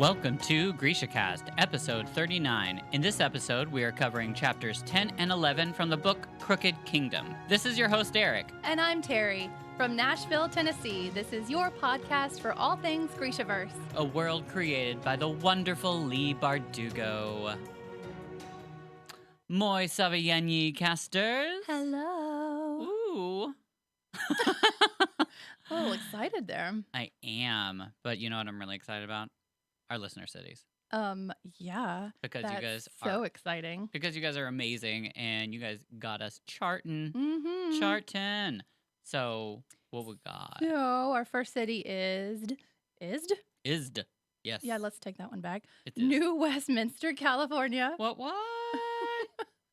Welcome to GrishaCast, episode 39. In this episode, we are covering chapters 10 and 11 from the book Crooked Kingdom. This is your host, Eric. And I'm Terry. From Nashville, Tennessee, this is your podcast for all things Grishaverse. A world created by the wonderful Lee Bardugo. Moi Saviani casters. Hello. Ooh. A little excited there. I am, but you know what I'm really excited about? Our listener cities. Yeah. Because that's you guys so exciting. Because you guys are amazing and you guys got us charting. Mm-hmm. Charting. So, what we got? So, our first city is Isd. Yes. Yeah, let's take that one back. It is. New Westminster, California. What?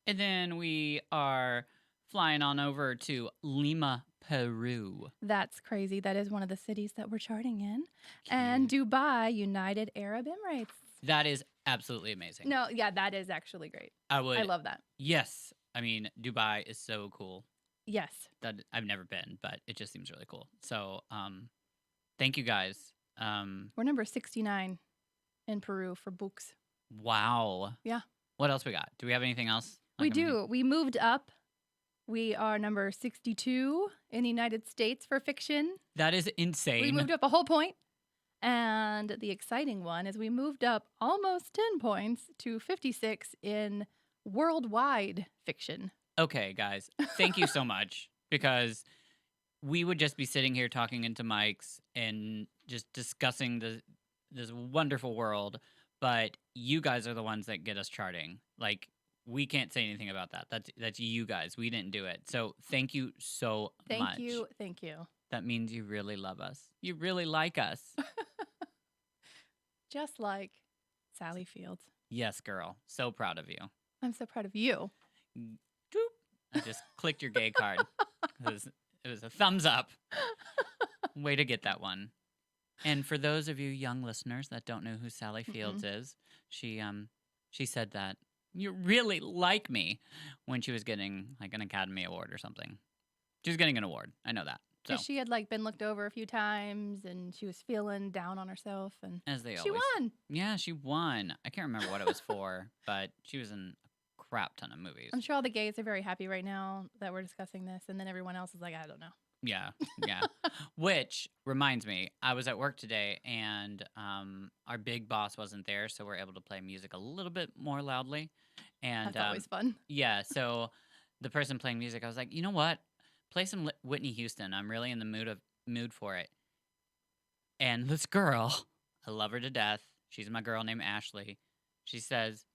And then we are flying on over to Lima, Peru. That's crazy. That is one of the cities that we're charting in. And Dubai, United Arab Emirates. That is absolutely amazing. No, yeah, that is actually great. I love that. Yes. I mean, Dubai is so cool. Yes. That I've never been, but it just seems really cool. So, thank you guys. We're number 69 in Peru for books. Wow. Yeah. What else we got? Do we have anything else? We do. We moved up. We are number 62 in the United States for fiction. That is insane. We moved up a whole point. And the exciting one is we moved up almost 10 points to 56 in worldwide fiction. Okay, guys, thank you so much, because we would just be sitting here talking into mics and just discussing this wonderful world, but you guys are the ones that get us charting. Like, we can't say anything about that. That's you guys. We didn't do it. So thank you so much. Thank you. That means you really love us. You really like us. Just like Sally Fields. Yes, girl. So proud of you. I'm so proud of you. Doop. I just clicked your gay card. It was a thumbs up. Way to get that one. And for those of you young listeners that don't know who Sally Fields is, she said that you really like me when she was getting like an Academy Award or something. She was getting an award. I know that. So. She had been looked over a few times and she was feeling down on herself, and as they she always. won. Yeah, she won. I can't remember what it was for, but she was in a crap ton of movies. I'm sure all the gays are very happy right now that we're discussing this, and then everyone else is like, I don't know. Yeah. Which reminds me, I was at work today and our big boss wasn't there, so we're able to play music a little bit more loudly. And that's always fun. Yeah, so the person playing music, I was like, you know what? Play some Whitney Houston. I'm really in the mood for it. And this girl, I love her to death. She's my girl named Ashley. She says,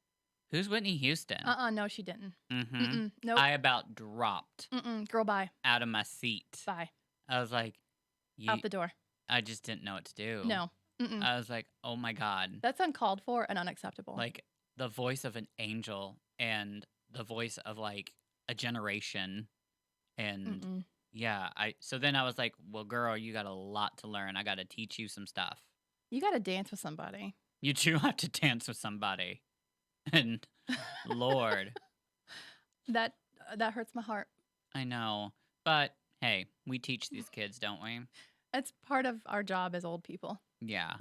"Who's Whitney Houston?" No, she didn't. Mm-hmm. Nope. I about dropped. Girl, bye. Out of my seat. Bye. I was like, out the door. I just didn't know what to do. No. I was like, oh my God. That's uncalled for and unacceptable. Like the voice of an angel and the voice of like a generation. And yeah, so then I was like, well, girl, you got a lot to learn. I got to teach you some stuff. You got to dance with somebody. You do have to dance with somebody. And Lord. That hurts my heart. I know. But hey, we teach these kids, don't we? It's part of our job as old people. Yeah.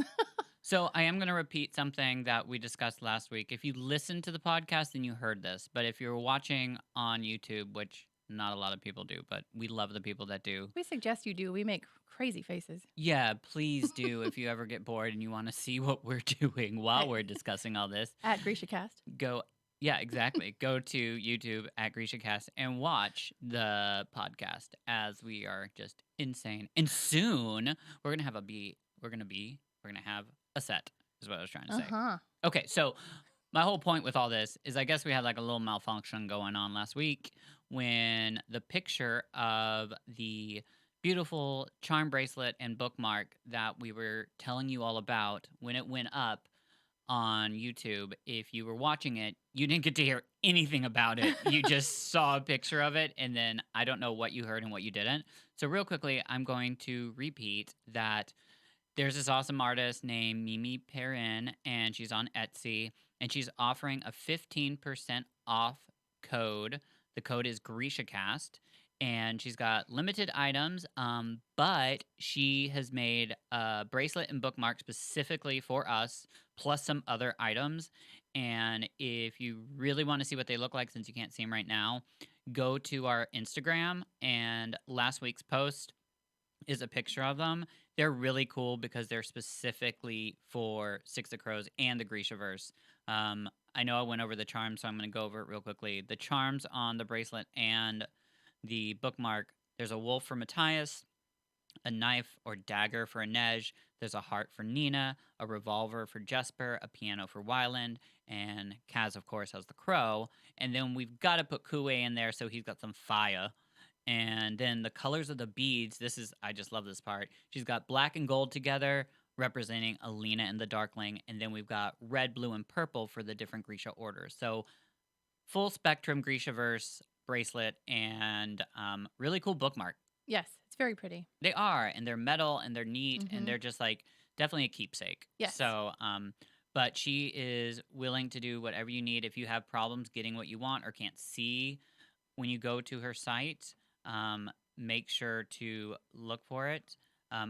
So I am going to repeat something that we discussed last week. If you listened to the podcast, then you heard this. But if you're watching on YouTube, which not a lot of people do, but we love the people that do. We suggest you do. We make crazy faces. Yeah, please do. If you ever get bored and you want to see what we're doing while we're discussing all this. At GrishaCast. Yeah, exactly. Go to YouTube at GrishaCast and watch the podcast as we are just insane. And soon we're gonna have a set, is what I was trying to say. Okay, so my whole point with all this is I guess we had like a little malfunction going on last week when the picture of the beautiful charm bracelet and bookmark that we were telling you all about, when it went up on YouTube, if you were watching it, you didn't get to hear anything about it. You just saw a picture of it, and then I don't know what you heard and what you didn't. So real quickly, I'm going to repeat that there's this awesome artist named Mimi Perrin, and she's on Etsy, and she's offering a 15% off code. The code is GrishaCast, and she's got limited items, but she has made a bracelet and bookmark specifically for us, plus some other items. And if you really want to see what they look like, since you can't see them right now, go to our Instagram. And last week's post is a picture of them. They're really cool because they're specifically for Six of Crows and the Grishaverse. I know I went over the charms, so I'm going to go over it real quickly. The charms on the bracelet and the bookmark, there's a wolf for Matthias, a knife or dagger for Inej, there's a heart for Nina, a revolver for Jesper, a piano for Wyland, and Kaz, of course, has the crow. And then we've got to put Kue in there, so he's got some fire. And then the colors of the beads, I just love this part. She's got black and gold together, representing Alina and the Darkling. And then we've got red, blue, and purple for the different Grisha orders. So full spectrum Grishaverse bracelet and really cool bookmark. Yes, it's very pretty. They are, and they're metal and they're neat and they're just like definitely a keepsake. Yes. So, but she is willing to do whatever you need. If you have problems getting what you want or can't see when you go to her site, make sure to look for it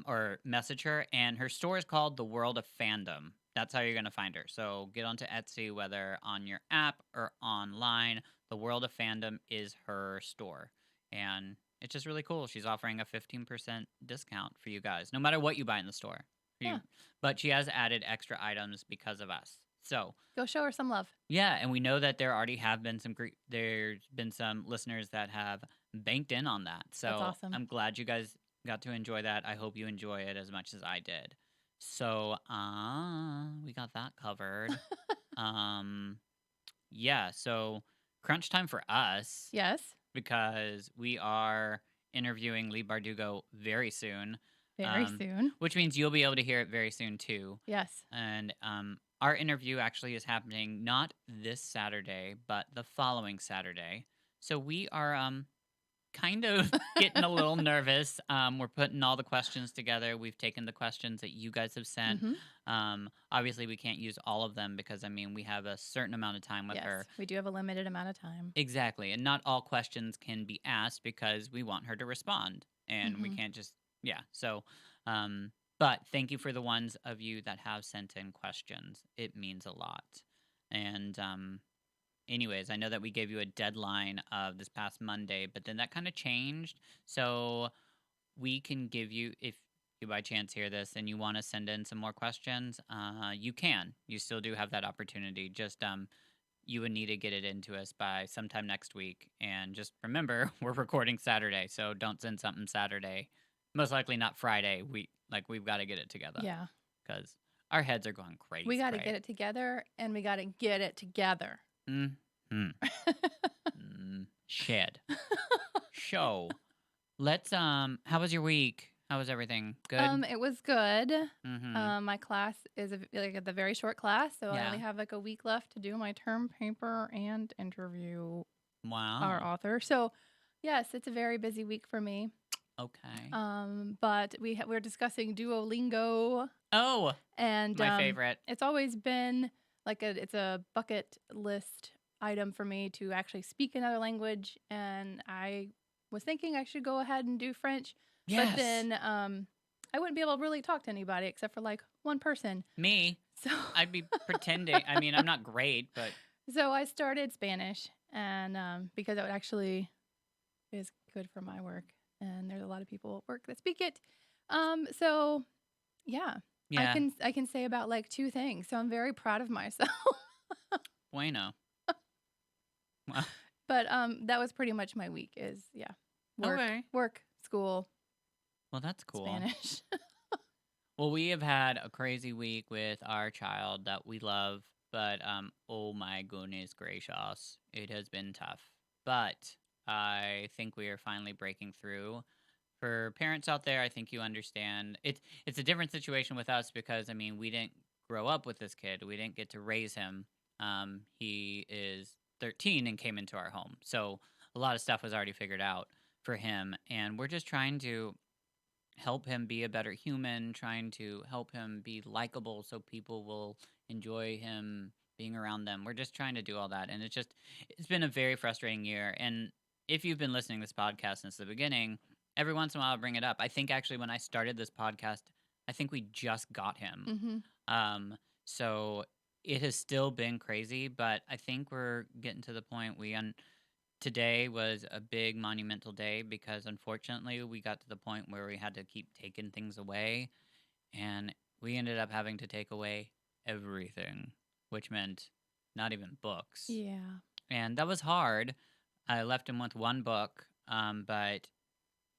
or message her. And her store is called The World of Fandom. That's how you're going to find her. So get onto Etsy, whether on your app or online. The World of Fandom is her store. And it's just really cool. She's offering a 15% discount for you guys, no matter what you buy in the store. Yeah. But she has added extra items because of us. So go show her some love. Yeah, and we know that there already have been there's been some listeners that have banked in on that. So that's awesome. I'm glad you guys got to enjoy that. I hope you enjoy it as much as I did. So we got that covered. Yeah, so crunch time for us. Yes. Because we are interviewing Lee Bardugo very soon. Very soon. Which means you'll be able to hear it very soon too. Yes. And our interview actually is happening not this Saturday, but the following Saturday. So we are kind of getting a little nervous. We're putting all the questions together. We've taken the questions that you guys have sent. Obviously, we can't use all of them because, we have a certain amount of time with her. We do have a limited amount of time. Exactly. And not all questions can be asked because we want her to respond. And we can't just, So, but thank you for the ones of you that have sent in questions. It means a lot. And, anyways, I know that we gave you a deadline of this past Monday, but then that kind of changed. So we can give you, if you by chance hear this and you want to send in some more questions, you can. You still do have that opportunity. Just you would need to get it into us by sometime next week. And just remember, we're recording Saturday, so don't send something Saturday. Most likely not Friday. We've got to get it together. Yeah. Because our heads are going crazy. We got to get it together, and we got to get it together. Shed. Show. Let's how was your week? How was everything? Good? It was good. My class is a very short class, so I only have a week left to do my term paper and interview our author. So, yes, it's a very busy week for me. Okay. But we're discussing Duolingo. Oh, and my favorite. It's always been it's a bucket list item for me to actually speak another language, and I was thinking I should go ahead and do French. Yes. But then I wouldn't be able to really talk to anybody except for one person. Me. So I'd be pretending. I'm not great, but so I started Spanish, and because it actually is good for my work, and there's a lot of people at work that speak it. So yeah. I can say about 2 things. So I'm very proud of myself. Bueno. Wow. But that was pretty much my week work, school. Well, that's cool. Spanish. Well, we have had a crazy week with our child that we love, but oh my goodness gracious, it has been tough. But I think we are finally breaking through. For parents out there, I think you understand. It's a different situation with us because, we didn't grow up with this kid. We didn't get to raise him. He is 13 and came into our home. So a lot of stuff was already figured out for him. And we're just trying to help him be a better human, trying to help him be likable so people will enjoy him being around them. We're just trying to do all that. And it's been a very frustrating year. And if you've been listening to this podcast since the beginning, every once in a while I'll bring it up. I think actually when I started this podcast, I think we just got him. So it has still been crazy, but I think we're getting to the point today was a big monumental day because unfortunately we got to the point where we had to keep taking things away, and we ended up having to take away everything, which meant not even books. Yeah. And that was hard. I left him with one book, but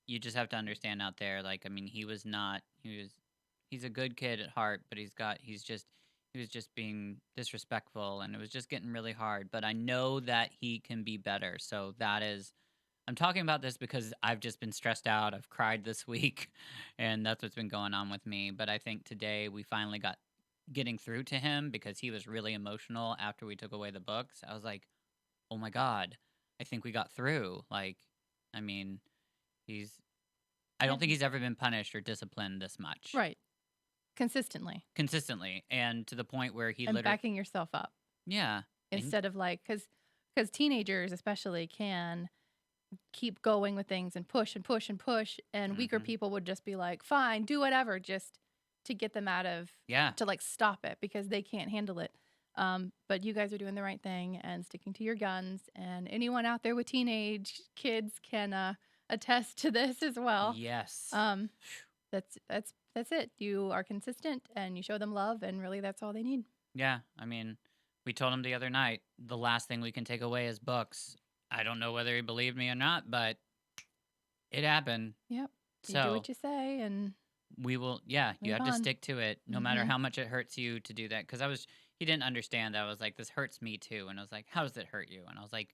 you just have to understand out there, like, I mean, he's a good kid at heart, but he was just being disrespectful, and it was just getting really hard. But I know that he can be better. So I'm talking about this because I've just been stressed out. I've cried this week, and that's what's been going on with me. But I think today we finally got getting through to him because he was really emotional after we took away the books. I was like, oh my God, I think we got through. Like, I mean, I don't think he's ever been punished or disciplined this much. Right. Consistently. And to the point where he literally... And backing yourself up. Yeah. Instead of like, because teenagers especially can keep going with things and push and push and push, and weaker people would just be like, fine, do whatever, just to get them out of... Yeah. To like stop it because they can't handle it. But you guys are doing the right thing and sticking to your guns, and anyone out there with teenage kids can attest to this as well. Yes. That's it. You are consistent and you show them love, and really that's all they need. Yeah. I mean, we told him the other night, the last thing we can take away is books. I don't know whether he believed me or not, but it happened. Yep. You do what you say, and we will. Yeah. You have to stick to it no matter how much it hurts you to do that. Because he didn't understand that. I was like, this hurts me too. And I was like, how does it hurt you? And I was like,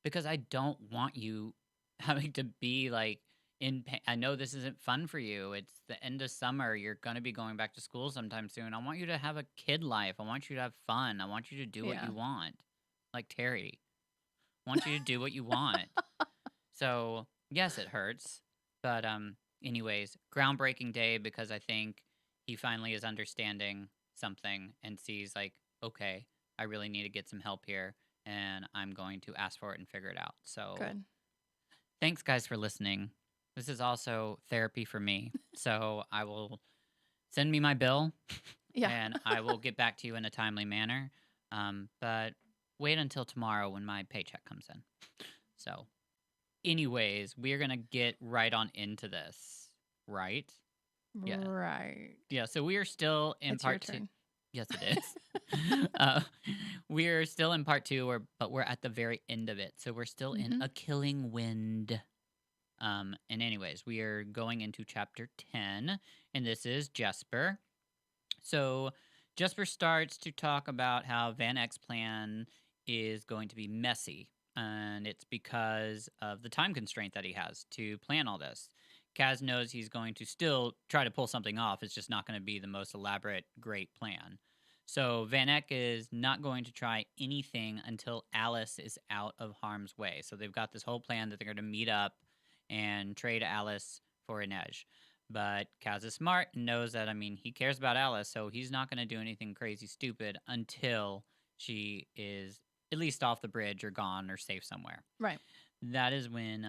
because I don't want you having to be like in pain. I know this isn't fun for you. It's the end of summer. You're going to be going back to school sometime soon. I want you to have a kid life. I want you to have fun. I want you to do what you want. Like Terry. I want you to do what you want. So, yes, it hurts. But anyways, groundbreaking day because I think he finally is understanding something and sees like, okay, I really need to get some help here, and I'm going to ask for it and figure it out. So good. Thanks, guys, for listening. This is also therapy for me. So I will send me my bill, and I will get back to you in a timely manner. But wait until tomorrow when my paycheck comes in. So anyways, we're going to get right on into this, right? Yeah. Right. Yeah, so we are still in part 2. Yes, it is. We're still in part 2, but we're at the very end of it. So we're still in A Killing Wind. And anyways, we are going into chapter 10, and this is Jesper. So Jesper starts to talk about how Van Eck's plan is going to be messy, and it's because of the time constraint that he has to plan all this. Kaz knows he's going to still try to pull something off. It's just not going to be the most elaborate, great plan. So Van Eck is not going to try anything until Alice is out of harm's way. So they've got this whole plan that they're going to meet up and trade Alice for Inej. But Kaz is smart and knows that, I mean, he cares about Alice, so he's not going to do anything crazy stupid until she is at least off the bridge or gone or safe somewhere. Right. That is when,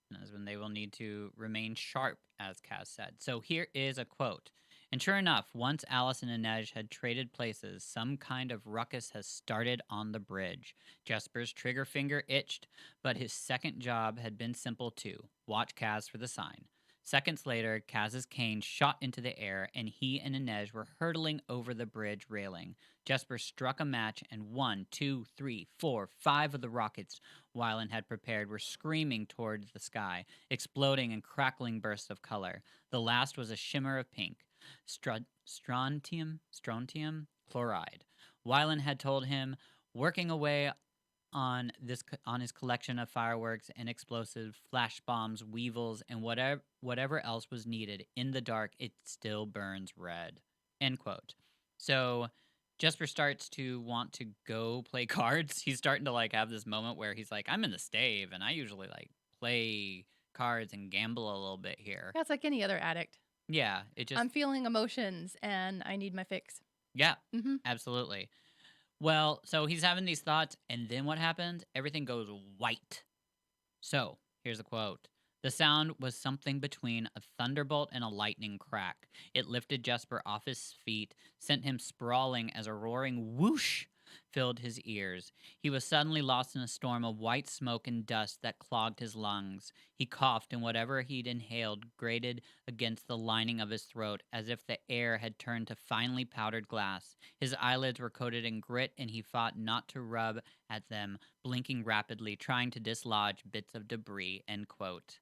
that is when they will need to remain sharp, as Kaz said. So here is a quote. And sure enough, once Alice and Inej had traded places, some kind of ruckus has started on the bridge. Jesper's trigger finger itched, but his second job had been simple too. Watch Kaz for the sign. Seconds later, Kaz's cane shot into the air, and he and Inej were hurtling over the bridge railing. Jesper struck a match, and 1, 2, 3, 4, 5 of the rockets Wylan had prepared were screaming towards the sky, exploding in crackling bursts of color. The last was a shimmer of pink. Strontium chloride. Wylan had told him, working away on his collection of fireworks and explosive flash bombs, weevils, and whatever else was needed. In the dark, it still burns red. End quote. So Jesper starts to want to go play cards. He's starting to like have this moment where he's like, I'm in the stave, and I usually like play cards and gamble a little bit here. Yeah, it's like any other addict. Yeah, I'm feeling emotions and I need my fix. Yeah, absolutely. Well, so he's having these thoughts, and then what happens? Everything goes white. So, here's a quote. The sound was something between a thunderbolt and a lightning crack. It lifted Jesper off his feet, sent him sprawling as a roaring whoosh filled his ears. He was suddenly lost in a storm of white smoke and dust that clogged his lungs. He coughed, and whatever he'd inhaled grated against the lining of his throat as if the air had turned to finely powdered glass. His eyelids were coated in grit, and he fought not to rub at them, blinking rapidly, trying to dislodge bits of debris, end quote.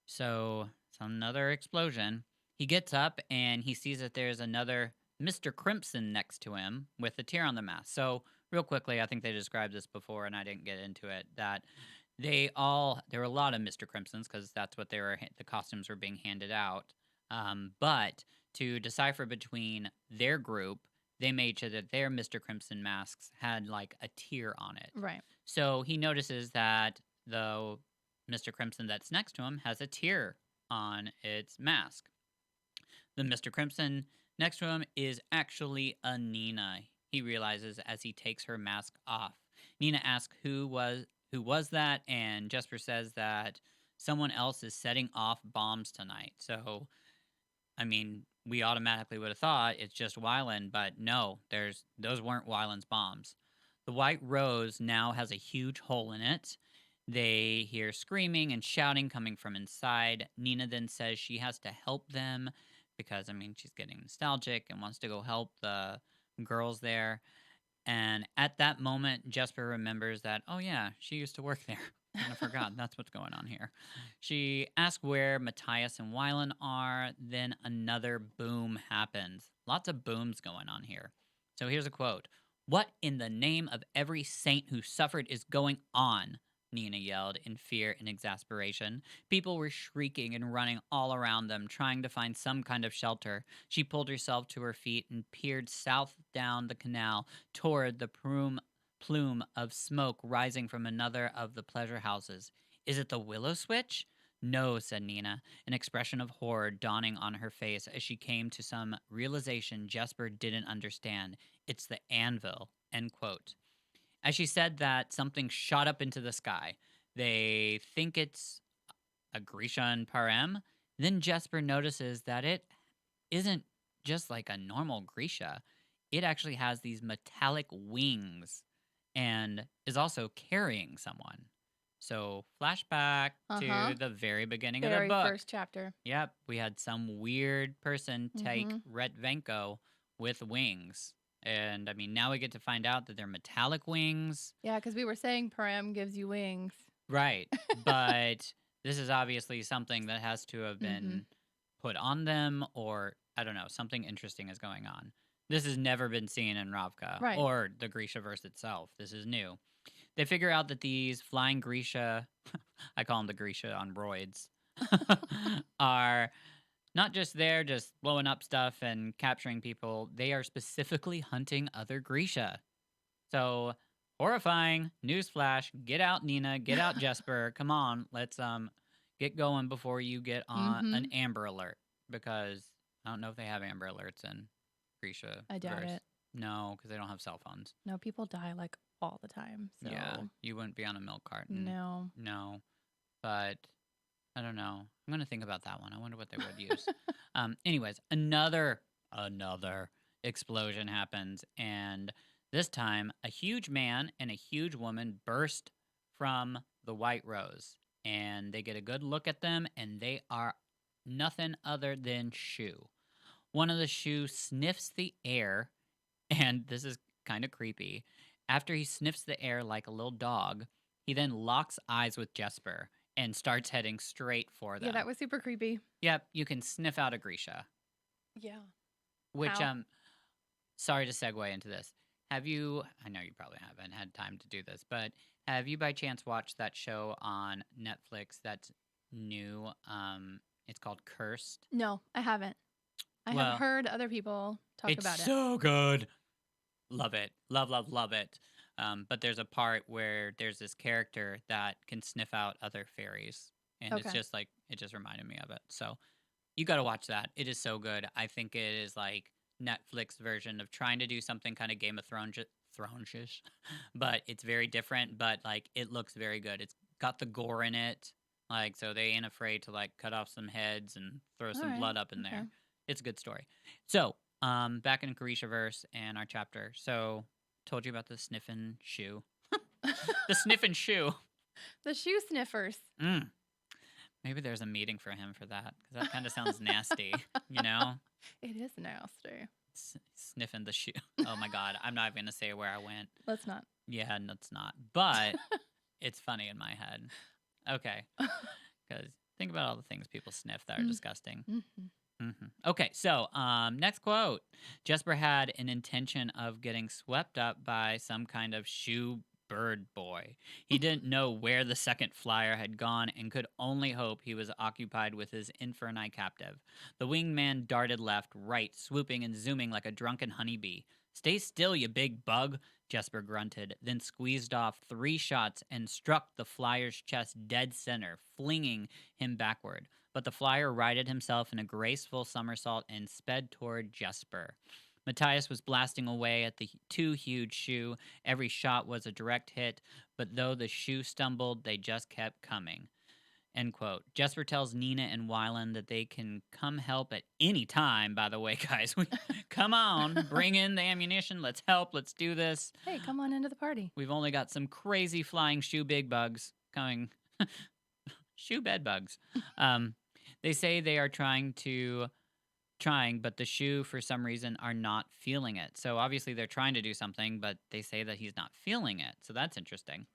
So, it's another explosion. He gets up and he sees that there's another Mr. Crimson next to him with a tear on the mask. So, real quickly, I think they described this before and I didn't get into it, that there were a lot of Mr. Crimsons because that's what the costumes were being handed out. But to decipher between their group, they made sure that their Mr. Crimson masks had like a tear on it. Right. So he notices that the Mr. Crimson that's next to him has a tear on its mask. The Mr. Crimson next to him is actually a Nina. He realizes as he takes her mask off. Nina asks who was that, and Jesper says that someone else is setting off bombs tonight. So, I mean, we automatically would have thought it's just Wyland, but no, those weren't Wyland's bombs. The White Rose now has a huge hole in it. They hear screaming and shouting coming from inside. Nina then says she has to help them because, I mean, she's getting nostalgic and wants to go help the girls there. And at that moment, Jesper remembers that, oh yeah, she used to work there. And I forgot. That's what's going on here. She asks where Matthias and Wyland are. Then another boom happens. Lots of booms going on here. So here's a quote. "What in the name of every saint who suffered is going on?" Nina yelled in fear and exasperation. People were shrieking and running all around them, trying to find some kind of shelter. She pulled herself to her feet and peered south down the canal toward the plume of smoke rising from another of the pleasure houses. "Is it the willow switch?" "No," said Nina, an expression of horror dawning on her face as she came to some realization Jesper didn't understand. "It's the anvil," end quote. As she said that, something shot up into the sky. They think it's a Grisha and Parem. Then Jesper notices that it isn't just like a normal Grisha. It actually has these metallic wings and is also carrying someone. So, flashback to the very beginning of the book. Very first chapter. Yep, we had some weird person take Rhett Venko with wings. And I mean, now we get to find out that they're metallic wings. Yeah, because we were saying Param gives you wings. Right. But this is obviously something that has to have been put on them, or I don't know, something interesting is going on. This has never been seen in Ravka or the Grishaverse itself. This is new. They figure out that these flying Grisha, I call them the Grisha on roids, are not just there just blowing up stuff and capturing people. They are specifically hunting other Grisha. So, horrifying. Newsflash. Get out, Nina. Get out, Jesper. Come on. Let's get going before you get on an Amber Alert. Because I don't know if they have Amber Alerts in Grisha. I doubt it. No, because they don't have cell phones. No, people die like all the time. So. Yeah, you wouldn't be on a milk carton. No. But I don't know. I'm going to think about that one. I wonder what they would use. Anyways, another explosion happens. And this time, a huge man and a huge woman burst from the White Rose. And they get a good look at them, and they are nothing other than Shu. One of the Shu sniffs the air, and this is kind of creepy. After he sniffs the air like a little dog, he then locks eyes with Jesper and starts heading straight for them. Yeah, that was super creepy. Yep, you can sniff out a Grisha. Yeah. Which, sorry to segue into this. I know you probably haven't had time to do this, but have you by chance watched that show on Netflix that's new? It's called Cursed. No, I haven't. I have heard other people talk about it. It's so good. Love it. Love it. But there's a part where there's this character that can sniff out other fairies. And it's just like, it just reminded me of it. So you got to watch that. It is so good. I think it is like Netflix version of trying to do something kind of Game of Thrones-ish, but it's very different. But like, it looks very good. It's got the gore in it, like so they ain't afraid to like cut off some heads and throw some blood up in there. It's a good story. So, back in Grishaverse and our chapter. So, told you about the sniffing shoe. The sniffing shoe. The shoe sniffers. Maybe there's a meeting for him for that, because that kind of sounds nasty, you know? It is nasty. Sniffing the shoe. Oh my God. I'm not even going to say where I went. Let's not. Yeah, let's not. But it's funny in my head. Okay. Because think about all the things people sniff that are disgusting. Okay, so next quote. Jesper had an intention of getting swept up by some kind of shoe bird boy. He didn't know where the second flyer had gone and could only hope he was occupied with his Inferni captive. The winged man darted left, right, swooping and zooming like a drunken honeybee. "Stay still, you big bug," Jesper grunted, then squeezed off 3 shots and struck the flyer's chest dead center, flinging him backward. But the flyer righted himself in a graceful somersault and sped toward Jesper. Matthias was blasting away at the 2 huge shoe. Every shot was a direct hit, but though the shoe stumbled, they just kept coming. End quote. Jesper tells Nina and Wyland that they can come help at any time, by the way, guys. Come on, bring in the ammunition. Let's help. Let's do this. Hey, come on into the party. We've only got some crazy flying shoe big bugs coming. Shoe bed bugs. They say they are trying, but the shoe, for some reason, are not feeling it. So obviously they're trying to do something, but they say that he's not feeling it. So that's interesting.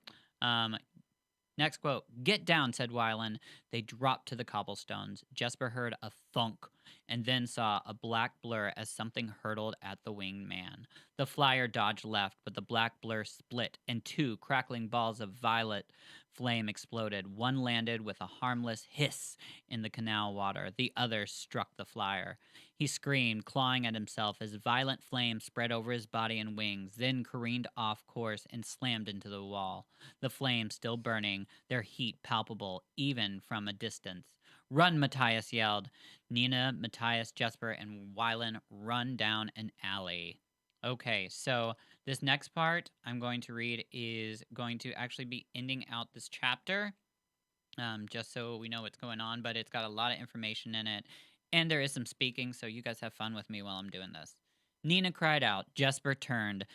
Next quote. "Get down," said Wyland. They dropped to the cobblestones. Jesper heard a thunk and then saw a black blur as something hurtled at the winged man. The flyer dodged left, but the black blur split and 2 crackling balls of violet flame exploded. One landed with a harmless hiss in the canal water. The other struck the flyer. He screamed, clawing at himself as violent flame spread over his body and wings, then careened off course and slammed into the wall. The flames still burning, their heat palpable even from a distance. "Run," Matthias yelled. Nina, Matthias, Jesper, and Wyland run down an alley. Okay, so this next part I'm going to read is going to actually be ending out this chapter, just so we know what's going on, but it's got a lot of information in it, and there is some speaking, so you guys have fun with me while I'm doing this. Nina cried out. Jesper turned.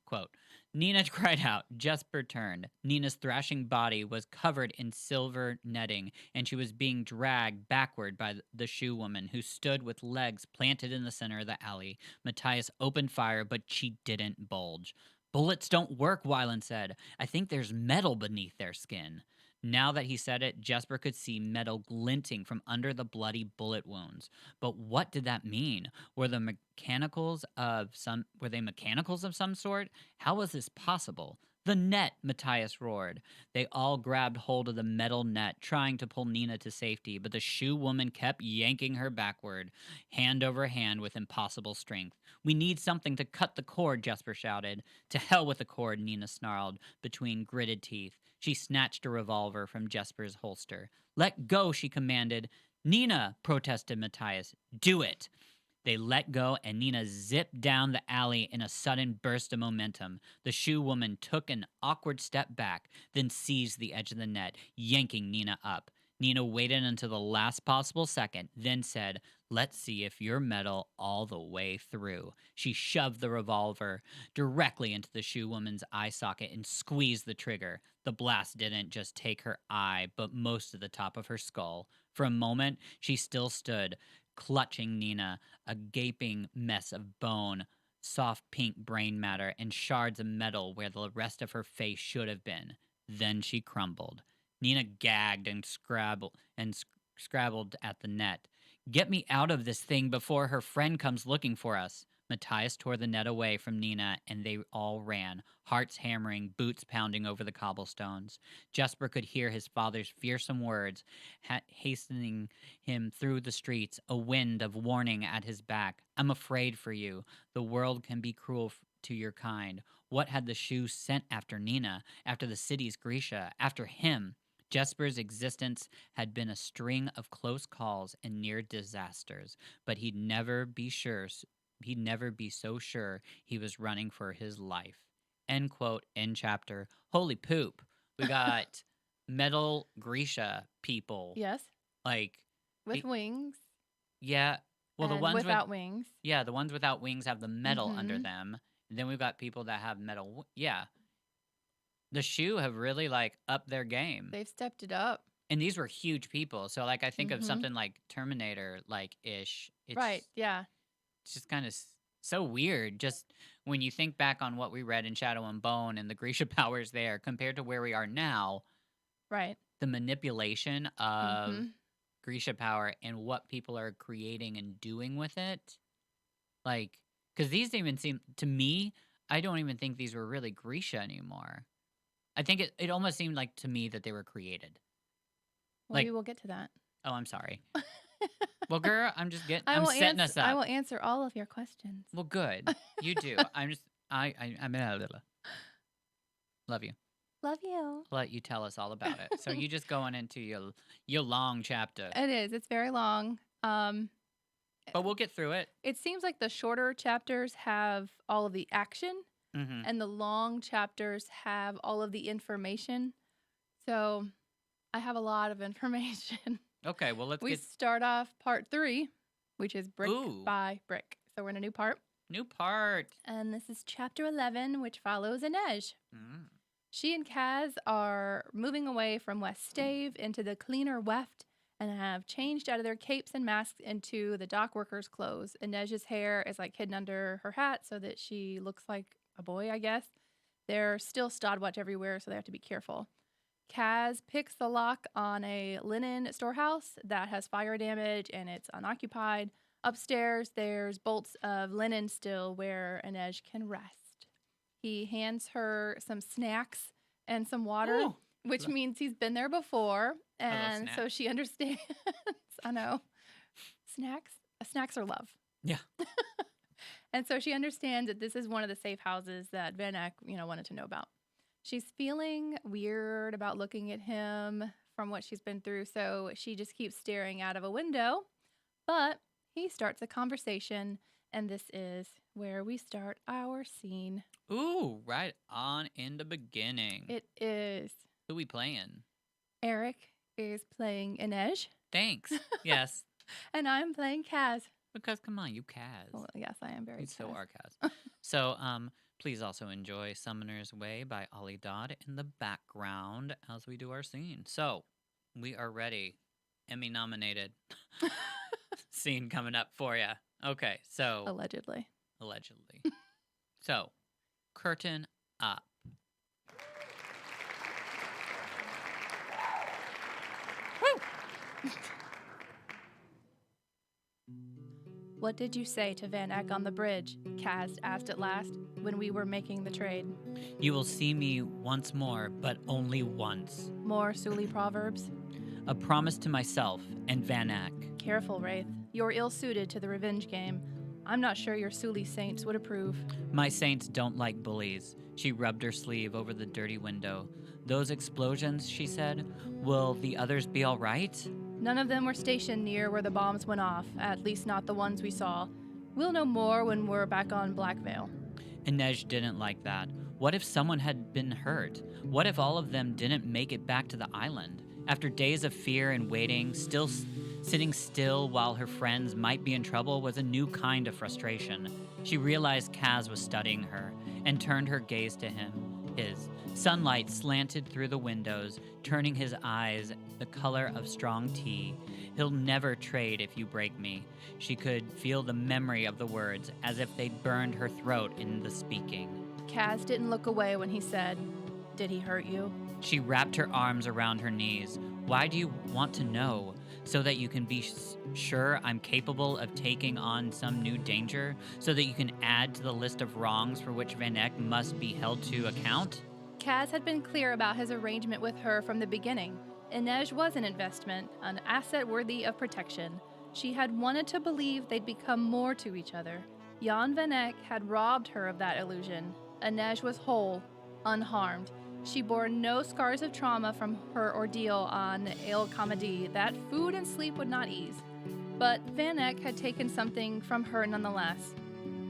Quote. Nina cried out. Jesper turned. Nina's thrashing body was covered in silver netting, and she was being dragged backward by the shoe woman, who stood with legs planted in the center of the alley. Matthias opened fire, but she didn't bulge. "Bullets don't work," Wyland said. "I think there's metal beneath their skin." Now that he said it, Jesper could see metal glinting from under the bloody bullet wounds. But what did that mean? Were they mechanicals of some sort? How was this possible? "The net!" Matthias roared. They all grabbed hold of the metal net, trying to pull Nina to safety, but the shoe woman kept yanking her backward, hand over hand with impossible strength. "We need something to cut the cord," Jesper shouted. "To hell with the cord," Nina snarled between gritted teeth. She snatched a revolver from Jesper's holster. "Let go," she commanded. "Nina," protested Matthias. "Do it." They let go, and Nina zipped down the alley in a sudden burst of momentum. The shoe woman took an awkward step back, then seized the edge of the net, yanking Nina up. Nina waited until the last possible second, then said, "Let's see if you're metal all the way through." She shoved the revolver directly into the shoe woman's eye socket and squeezed the trigger. The blast didn't just take her eye, but most of the top of her skull. For a moment, she still stood, clutching Nina, a gaping mess of bone, soft pink brain matter, and shards of metal where the rest of her face should have been. Then she crumbled. Nina gagged and scrabbled at the net. "Get me out of this thing before her friend comes looking for us." Matthias tore the net away from Nina, and they all ran, hearts hammering, boots pounding over the cobblestones. Jesper could hear his father's fearsome words, hastening him through the streets, a wind of warning at his back. "I'm afraid for you. The world can be cruel to your kind." What had the shoe sent after Nina, after the city's Grisha, after him? Jesper's existence had been a string of close calls and near disasters, but he'd never be sure he'd never be so sure he was running for his life. End quote, end chapter. Holy poop. We got metal Grisha people. Yes. Like. With wings. Yeah. Well, the ones without wings. Yeah, the ones without wings have the metal under them. And then we've got people that have metal. Yeah. The Shu have really, like, upped their game. They've stepped it up. And these were huge people. So, like, I think of something like Terminator, like, ish. Right, yeah. It's just kind of so weird. Just when you think back on what we read in Shadow and Bone and the Grisha powers there compared to where we are now. Right. The manipulation of Grisha power and what people are creating and doing with it. Like, because these even seem, to me, I don't even think these were really Grisha anymore. I think it almost seemed like to me that they were created. Well, like, we will get to that. Oh, I'm sorry. Well, girl, I'm just getting. I'm setting us up. I will answer all of your questions. Well, good. You do. I'm love you. Love you. Let you tell us all about it. So you just going into your long chapter. It is. It's very long. But we'll get through it. It seems like the shorter chapters have all of the action, and the long chapters have all of the information. So I have a lot of information. Okay, well, We start off part 3, which is brick by brick. So we're in a new part. New part. And this is chapter 11, which follows Inej. She and Kaz are moving away from West Stave into the cleaner weft and have changed out of their capes and masks into the dock workers' clothes. Inej's hair is like hidden under her hat so that she looks like a boy, I guess. There's still stodwatch everywhere, so they have to be careful. Kaz picks the lock on a linen storehouse that has fire damage and it's unoccupied. Upstairs, there's bolts of linen still where Inej can rest. He hands her some snacks and some water, which means he's been there before. And so she understands. I know. Snacks are love. Yeah. And so she understands that this is one of the safe houses that Van Eck, wanted to know about. She's feeling weird about looking at him from what she's been through, so she just keeps staring out of a window. But he starts a conversation, and this is where we start our scene. Ooh, right on in the beginning. It is. Who we playing? Eric is playing Inej. Thanks. Yes. And I'm playing Kaz. Because, come on, you Kaz. Well, yes, I am very Kaz. So are Kaz. So, please also enjoy Summoner's Way by Ollie Dodd in the background as we do our scene. So, we are ready. Emmy-nominated scene coming up for you. Okay, so... Allegedly. So, curtain up. Woo! What did you say to Van Eck on the bridge? Kaz asked at last, when we were making the trade. You will see me once more, but only once. More Sully proverbs? A promise to myself and Van Eck. Careful, Wraith. You're ill-suited to the revenge game. I'm not sure your Sully saints would approve. My saints don't like bullies. She rubbed her sleeve over the dirty window. Those explosions, she said. Will the others be all right? None of them were stationed near where the bombs went off, at least not the ones we saw. We'll know more when we're back on Blackvale. Inej didn't like that. What if someone had been hurt? What if all of them didn't make it back to the island? After days of fear and waiting, sitting still while her friends might be in trouble was a new kind of frustration. She realized Kaz was studying her and turned her gaze to him. His sunlight slanted through the windows, turning his eyes the color of strong tea. He'll never trade if you break me. She could feel the memory of the words as if they'd burned her throat in the speaking. Kaz didn't look away when he said, "Did he hurt you?" She wrapped her arms around her knees. Why do you want to know? So that you can be sure I'm capable of taking on some new danger? So that you can add to the list of wrongs for which Van Eck must be held to account? Kaz had been clear about his arrangement with her from the beginning. Inej was an investment, an asset worthy of protection. She had wanted to believe they'd become more to each other. Jan Van Eck had robbed her of that illusion. Inej was whole, unharmed. She bore no scars of trauma from her ordeal on El Comedy that food and sleep would not ease. But Van Eck had taken something from her nonetheless.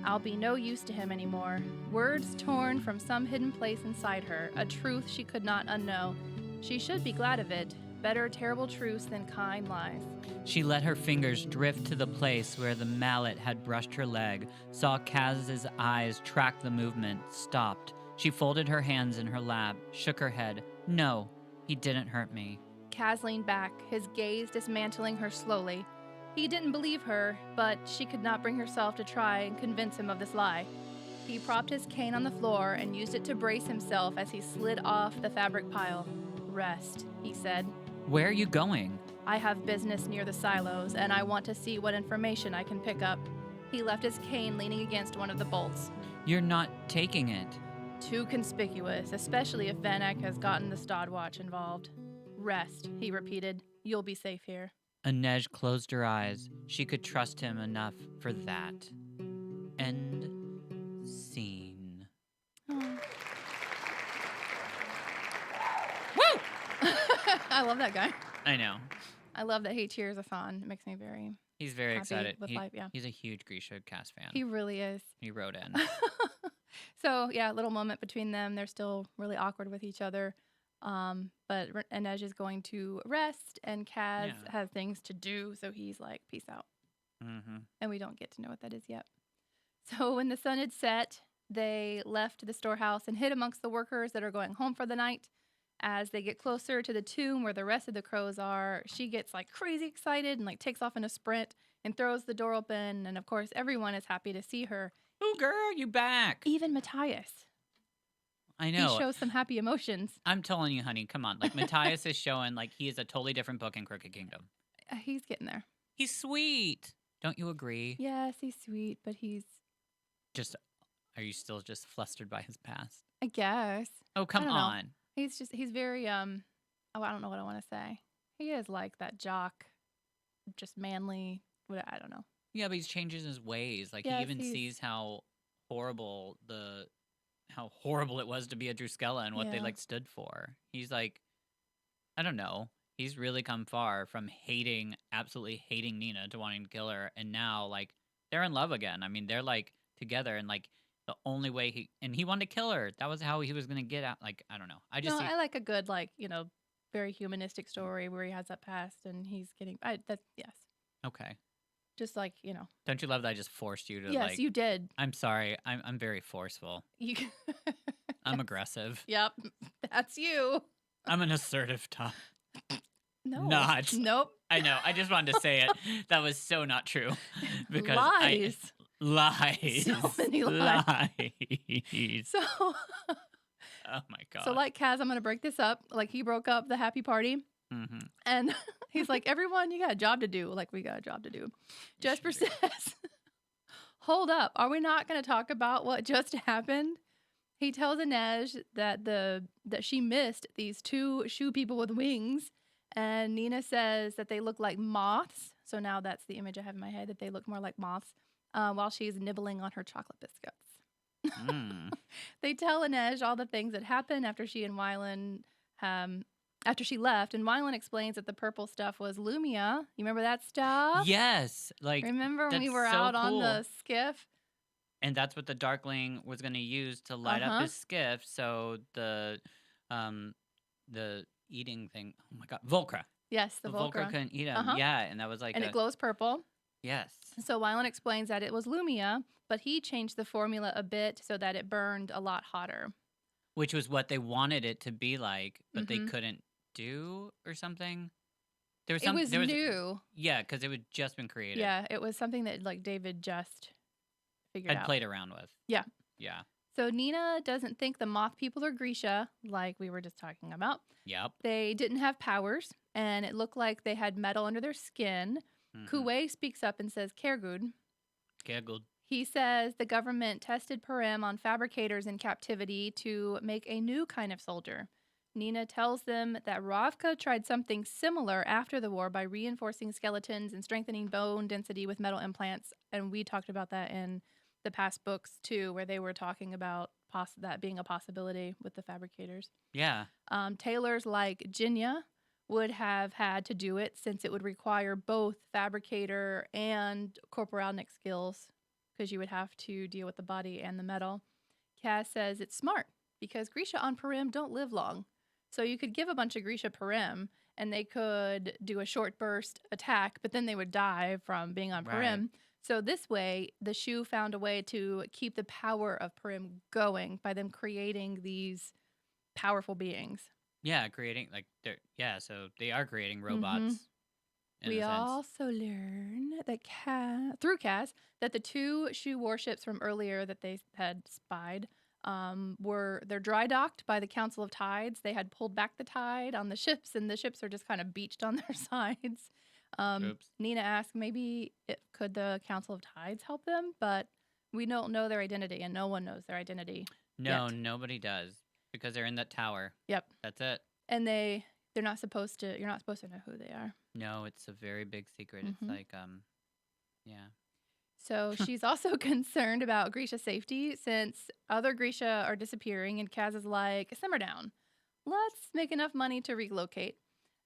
I'll be no use to him anymore. Words torn from some hidden place inside her, a truth she could not unknow. She should be glad of it. Better terrible truths than kind lies. She let her fingers drift to the place where the mallet had brushed her leg, saw Kaz's eyes track the movement, stopped. She folded her hands in her lap, shook her head. No, he didn't hurt me. Kaz leaned back, his gaze dismantling her slowly. He didn't believe her, but she could not bring herself to try and convince him of this lie. He propped his cane on the floor and used it to brace himself as he slid off the fabric pile. Rest, he said. Where are you going? I have business near the silos, and I want to see what information I can pick up. He left his cane leaning against one of the bolts. You're not taking it. Too conspicuous, especially if Van Eck has gotten the Stodwatch involved. Rest, he repeated. You'll be safe here. Inej closed her eyes. She could trust him enough for that. End scene. Oh. Woo! I love that guy. I know. I love that he cheers us on. It makes me very He's very happy excited. with life, yeah. He's a huge GrishaCast fan. He really is. He wrote in. So, yeah, little moment between them. They're still really awkward with each other. But Inej is going to rest, and Kaz has things to do, so he's like, peace out. Mm-hmm. And we don't get to know what that is yet. So when the sun had set, they left the storehouse and hid amongst the workers that are going home for the night. As they get closer to the tomb where the rest of the crows are, she gets like crazy excited and like takes off in a sprint and throws the door open. And of course, everyone is happy to see her. Oh, girl, you back. Even Matthias. I know. He shows some happy emotions. I'm telling you, honey, come on. Like, Matthias is showing like he is a totally different book in Crooked Kingdom. He's getting there. He's sweet. Don't you agree? Yes, he's sweet, but he's... Are you still just flustered by his past? I guess. Oh, come on. He's very, I don't know what I want to say. He is like that jock, just manly, I don't know. Yeah, but he's changing his ways. Like, yes, he even sees how horrible it was to be a Druskella and what they, like, stood for. He's like, I don't know. He's really come far from absolutely hating Nina to wanting to kill her. And now, like, they're in love again. I mean, they're, like, together and, like, the only way he wanted to kill her. That was how he was going to get out. Like, I don't know. I like a good, like, very humanistic story where he has that past and he's getting, yes. Okay. Just like, Don't you love that I just forced you to, yes, you did. I'm sorry. I'm very forceful. I'm aggressive. Yep. That's you. I'm an assertive top. No. Not. Nope. I know. I just wanted to say it. That was so not true. Because lies. Lies. So many lies. So. Oh my God. So like Kaz, I'm going to break this up. Like he broke up the happy party. Mm-hmm. And he's like, everyone, you got a job to do. Like we got a job to do. Jesper says, hold up. Are we not going to talk about what just happened? He tells Inej that she missed these two shoe people with wings. And Nina says that they look like moths. So now that's the image I have in my head, that they look more like moths while she's nibbling on her chocolate biscuits. They tell Inej all the things that happened after she and Wylan, after she left. And Wylan explains that the purple stuff was Lumia. You remember that stuff? Yes. Like, remember when we were out on the skiff? And that's what the Darkling was going to use to light up his skiff. So the eating thing. Oh my God, Volcra. Yes, the Volcra couldn't eat him. Yeah, and that was like, and it glows purple. Yes. So Wylan explains that it was Lumia, but he changed the formula a bit so that it burned a lot hotter. Which was what they wanted it to be like, but they couldn't do or something. It was new. Yeah, because it had just been created. Yeah, it was something that like David just figured out. Played around with. Yeah. Yeah. So Nina doesn't think the moth people are Grisha, like we were just talking about. Yep. They didn't have powers, and it looked like they had metal under their skin. Kuwei speaks up and says, Kergud. Kergud. He says the government tested Purim on fabricators in captivity to make a new kind of soldier. Nina tells them that Ravka tried something similar after the war by reinforcing skeletons and strengthening bone density with metal implants. And we talked about that in the past books, too, where they were talking about that being a possibility with the fabricators. Yeah. Tailors like Jinya would have had to do it since it would require both fabricator and corporalnik skills because you would have to deal with the body and the metal. Kaz says it's smart because Grisha on Purim don't live long. So you could give a bunch of Grisha Purim and they could do a short burst attack, but then they would die from being on Purim. So this way, the Shu found a way to keep the power of Purim going by them creating these powerful beings. Yeah, creating so they are creating robots. We also learn that through Kaz that the 2 Shu warships from earlier that they had spied they're dry docked by the Council of Tides. They had pulled back the tide on the ships, and the ships are just kind of beached on their sides. Nina asked could the Council of Tides help them, but we don't know their identity, and no one knows their identity. No, nobody does because they're in that tower. Yep, that's it. And they're not supposed to. You're not supposed to know who they are. No, it's a very big secret. It's like yeah. So she's also concerned about Grisha's safety since other Grisha are disappearing, and Kaz is like, simmer down. Let's make enough money to relocate.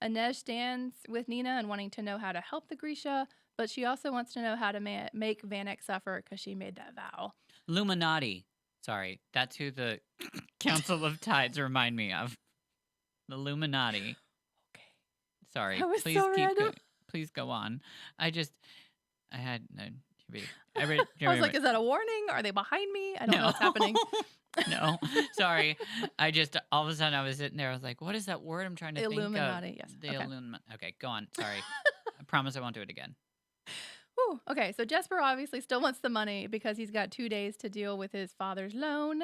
Inej stands with Nina and wanting to know how to help the Grisha, but she also wants to know how to make Van Eck suffer because she made that vow. Illuminati. Sorry, that's who the Council of Tides remind me of. The Illuminati. Okay. Sorry. That was please so random. Please go on. I had no. I was like, is that a warning? Are they behind me? I don't know what's happening. No, sorry. All of a sudden I was sitting there. I was like, what is that word I'm trying to think of? Illuminati, yes. The Illuminati. Okay, go on. Sorry. I promise I won't do it again. Whew. Okay, so Jesper obviously still wants the money because he's got 2 days to deal with his father's loan.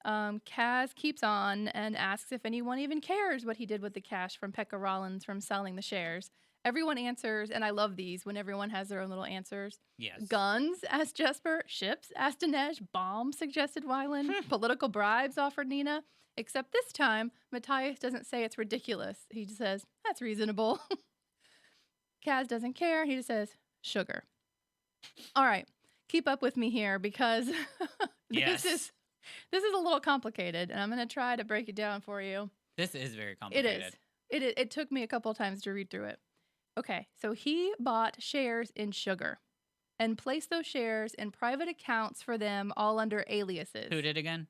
Kaz keeps on and asks if anyone even cares what he did with the cash from Pekka Rollins from selling the shares. Everyone answers, and I love these when everyone has their own little answers. Yes. Guns, asked Jesper. Ships, asked Inej. Bombs, suggested Wyland. Political bribes, offered Nina. Except this time, Matthias doesn't say it's ridiculous. He just says, that's reasonable. Kaz doesn't care. He just says, sugar. All right. Keep up with me here because this is a little complicated, and I'm going to try to break it down for you. This is very complicated. It is. It took me a couple of times to read through it. Okay, so he bought shares in sugar and placed those shares in private accounts for them all under aliases. Who did again?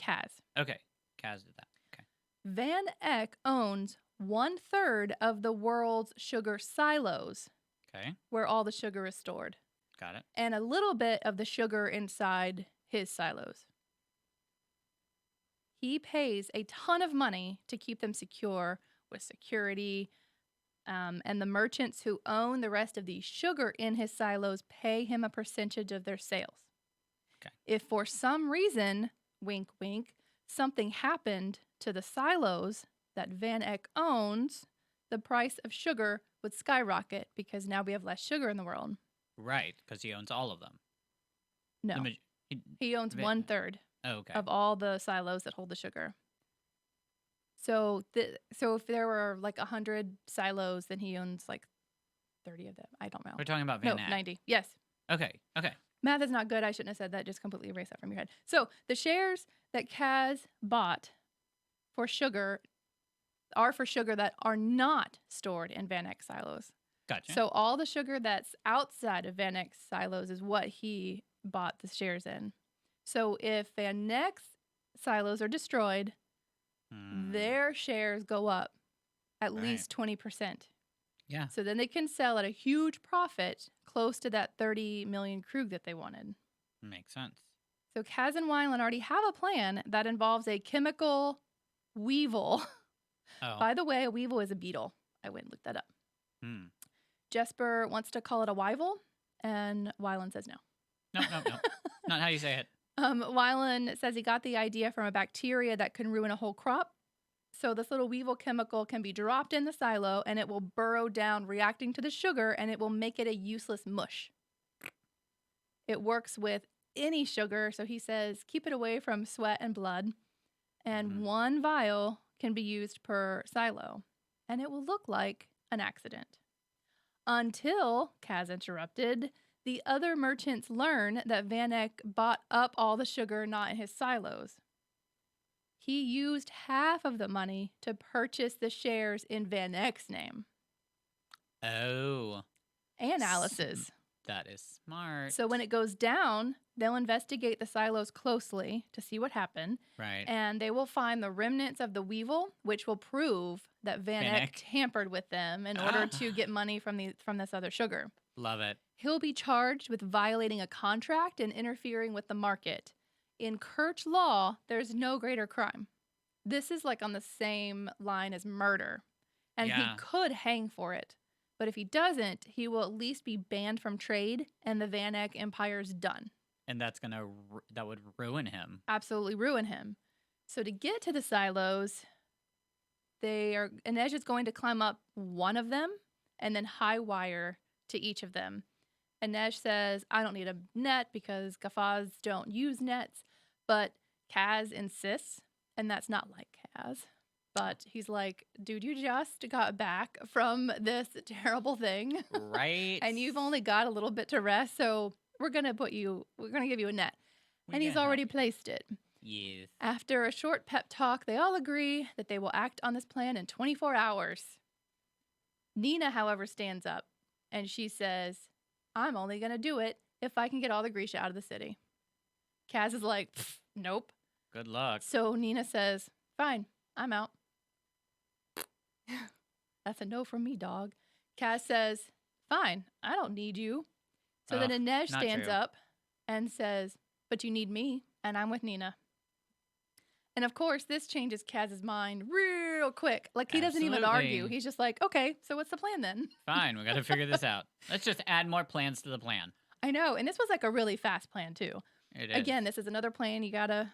Kaz. Okay, Kaz did that. Okay. Van Eck owns 1/3 of the world's sugar silos. Okay. Where all the sugar is stored. Got it. And a little bit of the sugar inside his silos. He pays a ton of money to keep them secure with security. And the merchants who own the rest of the sugar in his silos pay him a percentage of their sales. Okay. If for some reason, wink, wink, something happened to the silos that Van Eck owns, the price of sugar would skyrocket because now we have less sugar in the world. Right, because he owns all of them. No, he owns 1/3 of all the silos that hold the sugar. So if there were like 100 silos, then he owns like 30 of them. I don't know. We're talking about Van Eck. 90. Yes. Okay. Math is not good. I shouldn't have said that. Just completely erase that from your head. So the shares that Kaz bought for sugar are for sugar that are not stored in Van Eck silos. Gotcha. So all the sugar that's outside of Van Eck's silos is what he bought the shares in. So if Van Eck's silos are destroyed, their shares go up at least 20%. Yeah. So then they can sell at a huge profit close to that 30 million krug that they wanted. Makes sense. So Kaz and Wyland already have a plan that involves a chemical weevil. Oh. By the way, a weevil is a beetle. I went and looked that up. Jesper wants to call it a weevil, and Wyland says no. No. Not how you say it. Wyland says he got the idea from a bacteria that can ruin a whole crop. So this little weevil chemical can be dropped in the silo, and it will burrow down, reacting to the sugar, and it will make it a useless mush. It works with any sugar, so he says keep it away from sweat and blood. And 1 vial can be used per silo, and it will look like an accident. Until, Kaz interrupted, the other merchants learn that Van Eck bought up all the sugar not in his silos. He used half of the money to purchase the shares in Van Eck's name. Oh. And Alice's. That is smart. So when it goes down, they'll investigate the silos closely to see what happened. Right. And they will find the remnants of the weevil, which will prove that Van Eck tampered with them in order to get money from this other sugar. Love it. He'll be charged with violating a contract and interfering with the market. In Kirch law, there's no greater crime. This is like on the same line as murder. And he could hang for it. But if he doesn't, he will at least be banned from trade, and the Van Eck empire's done. And that would ruin him. Absolutely ruin him. So to get to the silos, Inej is going to climb up one of them and then high wire to each of them. Inej says, I don't need a net because Gafaz don't use nets, but Kaz insists, and that's not like Kaz. But he's like, dude, you just got back from this terrible thing. Right. And you've only got a little bit to rest, so we're going to give you a net. And he's already placed it. Yes. After a short pep talk, they all agree that they will act on this plan in 24 hours. Nina, however, stands up, and she says, I'm only going to do it if I can get all the Grisha out of the city. Kaz is like, nope. Good luck. So Nina says, fine, I'm out. That's a no from me, dog. Kaz says, fine, I don't need you. So then Inej stands up and says, but you need me, and I'm with Nina. And of course, this changes Kaz's mind real quick. Like, he doesn't even argue. He's just like, okay, so what's the plan then? Fine, we got to figure this out. Let's just add more plans to the plan. I know, and this was like a really fast plan, too. It is. Again, this is another plan you got to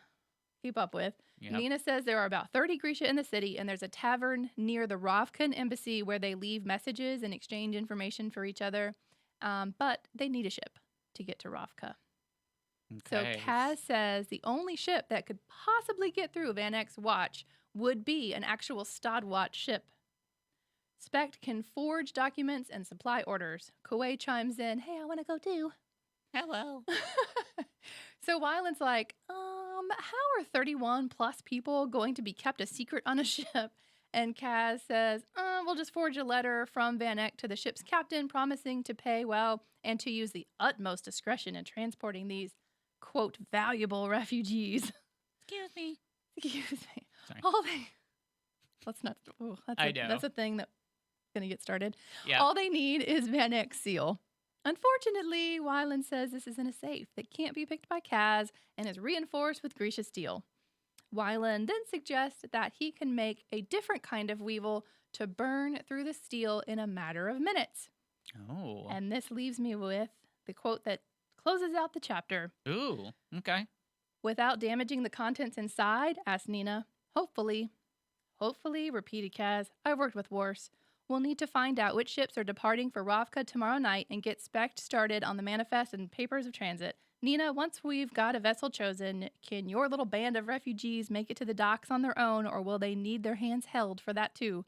keep up with. Yep. Nina says there are about 30 Grisha in the city, and there's a tavern near the Ravkan embassy where they leave messages and exchange information for each other. But they need a ship to get to Ravka. Okay. So Kaz says the only ship that could possibly get through Van Eck's watch would be an actual Stadwatch ship. Specht can forge documents and supply orders. Kuwei chimes in, hey, I want to go too. Hello. So Wyland's like, how are 31 plus people going to be kept a secret on a ship? And Kaz says, we'll just forge a letter from Van Eck to the ship's captain promising to pay well and to use the utmost discretion in transporting these, quote, valuable refugees. Excuse me. Sorry. Let's not. Oh, that's a thing that's going to get started. Yeah. All they need is Van Eck's seal. Unfortunately, Wyland says this isn't a safe that can't be picked by Kaz and is reinforced with Grisha steel. Wyland then suggests that he can make a different kind of weevil to burn through the steel in a matter of minutes. Oh. And this leaves me with the quote that closes out the chapter. Ooh, okay. Without damaging the contents inside, asked Nina. Hopefully, repeated Kaz. I've worked with worse. We'll need to find out which ships are departing for Ravka tomorrow night and get Specht started on the manifest and papers of transit. Nina, once we've got a vessel chosen, can your little band of refugees make it to the docks on their own, or will they need their hands held for that too?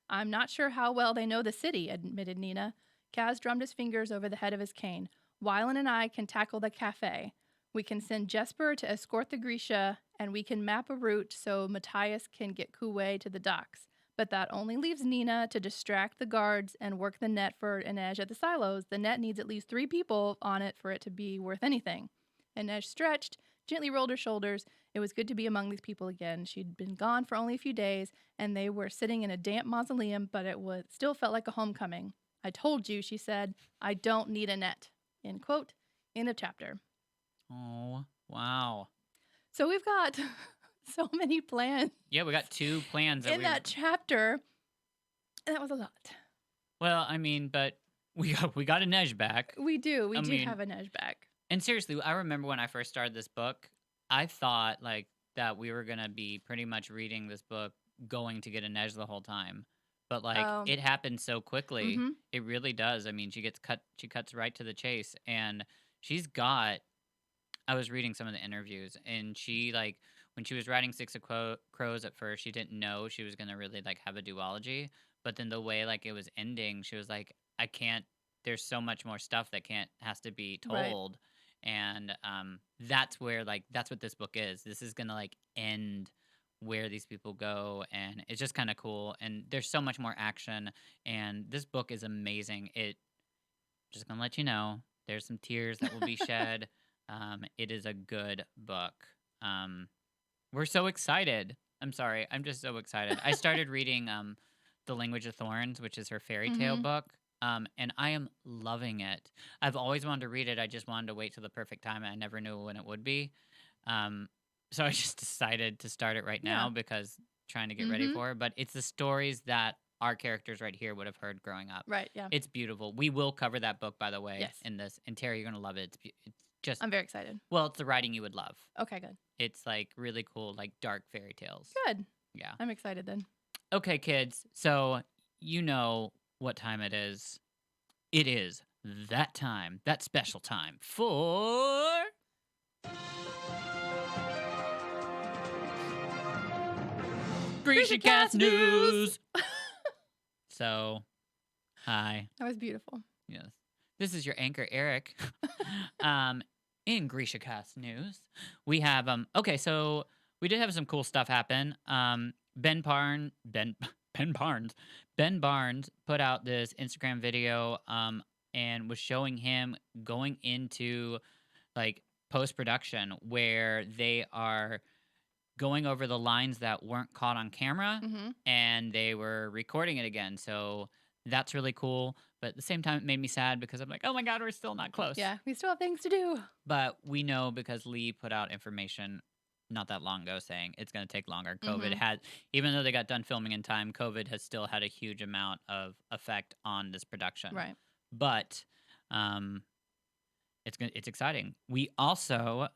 I'm not sure how well they know the city, admitted Nina. Kaz drummed his fingers over the head of his cane. Wyland and I can tackle the cafe. We can send Jesper to escort the Grisha, and we can map a route so Matthias can get Kuwei to the docks. But that only leaves Nina to distract the guards and work the net for Inej at the silos. The net needs at least 3 people on it for it to be worth anything. Inej stretched, gently rolled her shoulders. It was good to be among these people again. She'd been gone for only a few days, and they were sitting in a damp mausoleum, but it still felt like a homecoming. I told you, she said, I don't need a net. End quote. End of chapter. Oh, wow. So we've got so many plans. Yeah, we got 2 plans in that chapter. That was a lot. Well, I mean, but we got Inej back. We do. We do have Inej back. And seriously, I remember when I first started this book, I thought like that we were gonna be pretty much reading this book going to get Inej the whole time. But like it happened so quickly. Mm-hmm. It really does. I mean, she cuts right to the chase, and she's got. I was reading some of the interviews, and she like when she was writing Six of Crows at first, she didn't know she was gonna really like have a duology. But then the way like it was ending, she was like, I can't. There's so much more stuff that has to be told, right. And that's where like that's what this book is. This is gonna like end where these people go, and it's just kind of cool. And there's so much more action, and this book is amazing. Just gonna let you know, There's some tears that will be shed. It is a good book. We're so excited. I'm sorry. I'm just so excited. I started reading The Language of Thorns, which is her fairy tale book. And I am loving it. I've always wanted to read it. I just wanted to wait till the perfect time, and I never knew when it would be. So I just decided to start it right now because trying to get ready for it. But it's the stories that our characters right here would have heard growing up. Right, yeah. It's beautiful. We will cover that book, by the way, Yes. in this. And Terry, you're going to love it. It's just... I'm very excited. Well, it's the writing you would love. Okay, good. It's like really cool, like dark fairy tales. Good. Yeah. I'm excited then. Okay, kids. So you know what time it is. It is that time, that special time for... GrishaCast News! So, hi. That was beautiful. Yes. This is your anchor, Eric. In GrishaCast News, we have, okay, so we did have some cool stuff happen. Ben Barnes put out this Instagram video and was showing him going into like post-production where they are going over the lines that weren't caught on camera and they were recording it again. So that's really cool. But at the same time, it made me sad because I'm like, oh my God, we're still not close. Yeah, we still have things to do. But we know because Lee put out information not that long ago saying it's going to take longer. COVID had, even though they got done filming in time, COVID has still had a huge amount of effect on this production. Right. But it's exciting. We also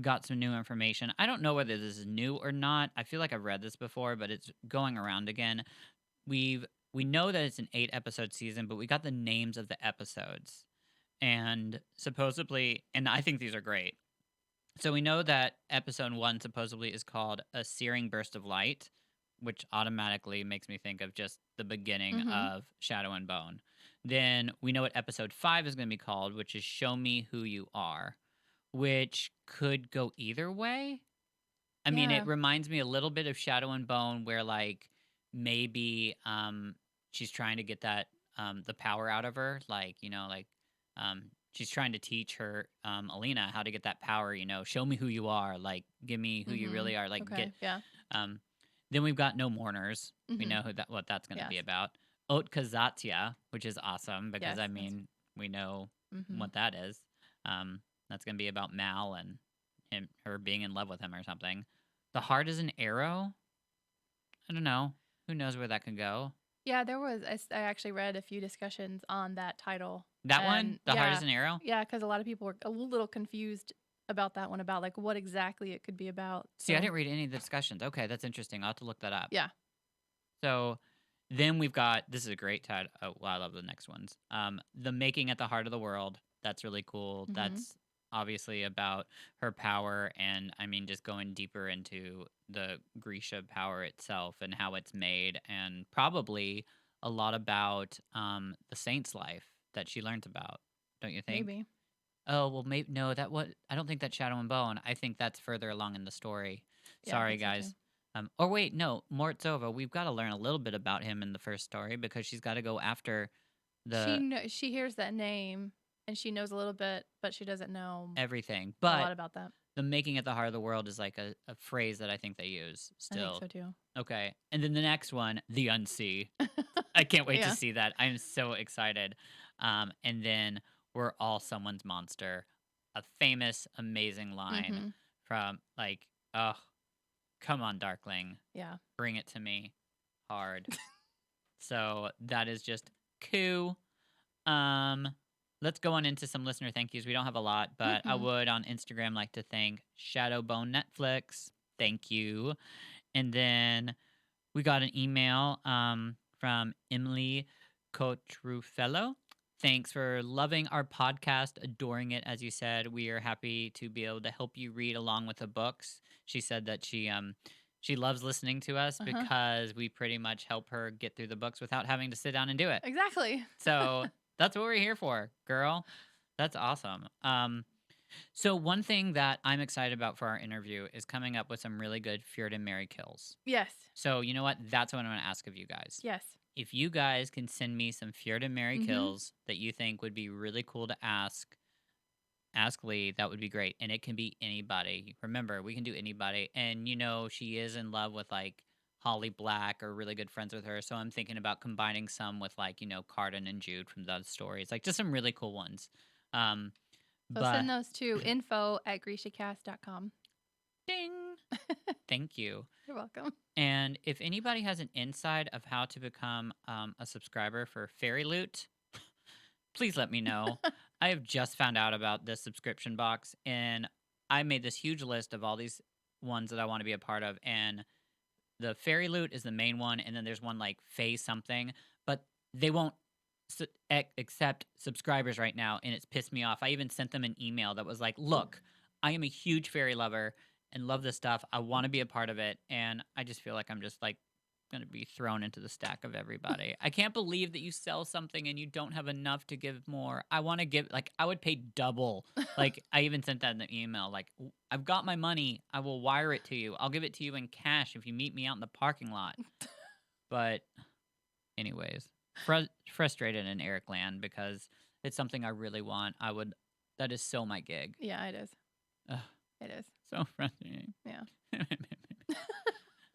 got some new information. I don't know whether this is new or not. I feel like I've read this before, but it's going around again. We know that it's an 8-episode season, but we got the names of the episodes. And supposedly, and I think these are great. So we know that episode 1 supposedly is called A Searing Burst of Light, which automatically makes me think of just the beginning of Shadow and Bone. Then we know what episode 5 is going to be called, which is Show Me Who You Are, which could go either way. I mean, it reminds me a little bit of Shadow and Bone, where like maybe she's trying to get that the power out of her, like, you know, like she's trying to teach her Alina how to get that power, you know, show me who you are, like give me who you really are, like then we've got No Mourners. We know what that's going to be about. Haute Kazatia, which is awesome because I mean we know what that is. That's going to be about Mal and her being in love with him or something. The Heart is an Arrow. I don't know. Who knows where that could go? Yeah, there was. I actually read a few discussions on that title. That one? The Heart is an Arrow? Yeah, because a lot of people were a little confused about that one, about like what exactly it could be about. See, I didn't read any of the discussions. Okay, that's interesting. I'll have to look that up. Yeah. So then we've got, this is a great title. Oh, well, I love the next ones. The Making at the Heart of the World. That's really cool. That's obviously about her power and, I mean, just going deeper into the Grisha power itself and how it's made, and probably a lot about the saint's life that she learned about, don't you think? Maybe. Oh, well, maybe, no, I don't think that's Shadow and Bone. I think that's further along in the story. Sorry, guys. Or wait, no, Mortzova, we've got to learn a little bit about him in the first story because she's got to go after the... She hears that name, and she knows a little bit, but she doesn't know everything. But a lot about that. The Making at the Heart of the World is like a phrase that I think they use still. I think so too. Okay. And then the next one, The Unsee. I can't wait to see that. I'm so excited. And then We're All Someone's Monster. A famous, amazing line from like, oh, come on, Darkling. Yeah. Bring it to me hard. So that is just cool. Let's go on into some listener thank yous. We don't have a lot, but I would on Instagram like to thank Shadowbone Netflix. Thank you. And then we got an email from Emily Cotrufello. Thanks for loving our podcast, adoring it. As you said, we are happy to be able to help you read along with the books. She said that she loves listening to us because we pretty much help her get through the books without having to sit down and do it. Exactly. So that's what we're here for, girl. That's awesome. So one thing that I'm excited about for our interview is coming up with some really good Fjord and Mary kills. Yes. So you know what? That's what I'm going to ask of you guys. Yes. if you guys can send me some Fjord and Mary kills that you think would be really cool to ask Lee, that would be great. And it can be anybody. Remember, we can do anybody. And, she is in love with, like, Holly Black or really good friends with her. So I'm thinking about combining some with, like, Carden and Jude from those stories. Like, just some really cool ones. So send those to info@GrishaCast.com. Ding! Thank you. You're welcome. And if anybody has an insight of how to become a subscriber for Fairy Loot, please let me know. I have just found out about this subscription box, and I made this huge list of all these ones that I want to be a part of, and the Fairy Loot is the main one, and then there's one like Fae something, but they won't accept subscribers right now, and it's pissed me off. I even sent them an email that was like, look, I am a huge fairy lover and love this stuff. I want to be a part of it, and I just feel like I'm just like going to be thrown into the stack of everybody. I can't believe that you sell something and you don't have enough to give more. I want to give, like, I would pay double. Like, I even sent that in the email. Like, I've got my money. I will wire it to you. I'll give it to you in cash if you meet me out in the parking lot. But anyways, frustrated in Eric land because it's something I really want. That is so my gig. Yeah, it is. Ugh. It is. So frustrating. Yeah.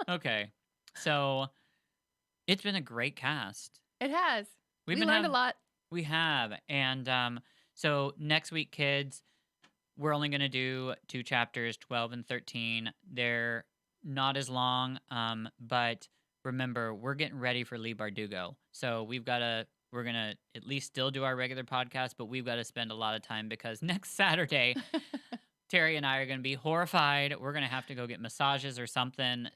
Okay. So it's been a great cast. It has. We learned a lot. We have. And so next week, kids, we're only going to do 2 chapters, 12 and 13. They're not as long, but remember, we're getting ready for Lee Bardugo. So we're going to at least still do our regular podcast, but we've got to spend a lot of time because next Saturday, Terry and I are going to be horrified. We're going to have to go get massages or something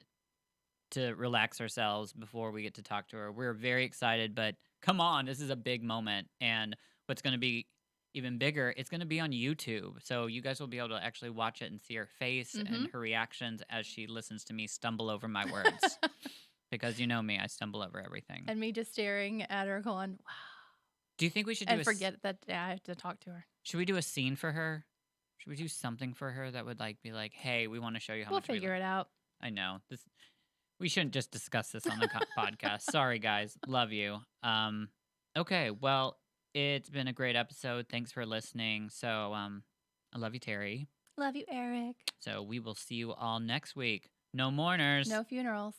to relax ourselves before we get to talk to her. We're very excited, but come on, this is a big moment. And what's going to be even bigger, it's going to be on YouTube. So you guys will be able to actually watch it and see her face and her reactions as she listens to me stumble over my words. Because you know me, I stumble over everything. And me just staring at her going, wow. Do you think we should do forget that I have to talk to her? Should we do a scene for her? Should we do something for her that would like be like, hey, we want to show you how much we'll figure it out. I know. We shouldn't just discuss this on the podcast. Sorry, guys. Love you. Okay, well, it's been a great episode. Thanks for listening. So, I love you, Terry. Love you, Eric. So we will see you all next week. No mourners. No funerals.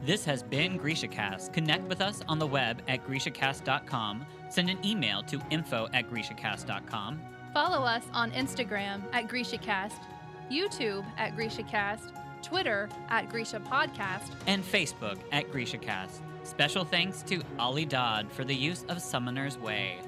This has been GrishaCast. Connect with us on the web at GrishaCast.com. Send an email to info@GrishaCast.com. Follow us on Instagram at GrishaCast, YouTube at GrishaCast, Twitter at GrishaPodcast, and Facebook at GrishaCast. Special thanks to Ollie Dodd for the use of Summoner's Way.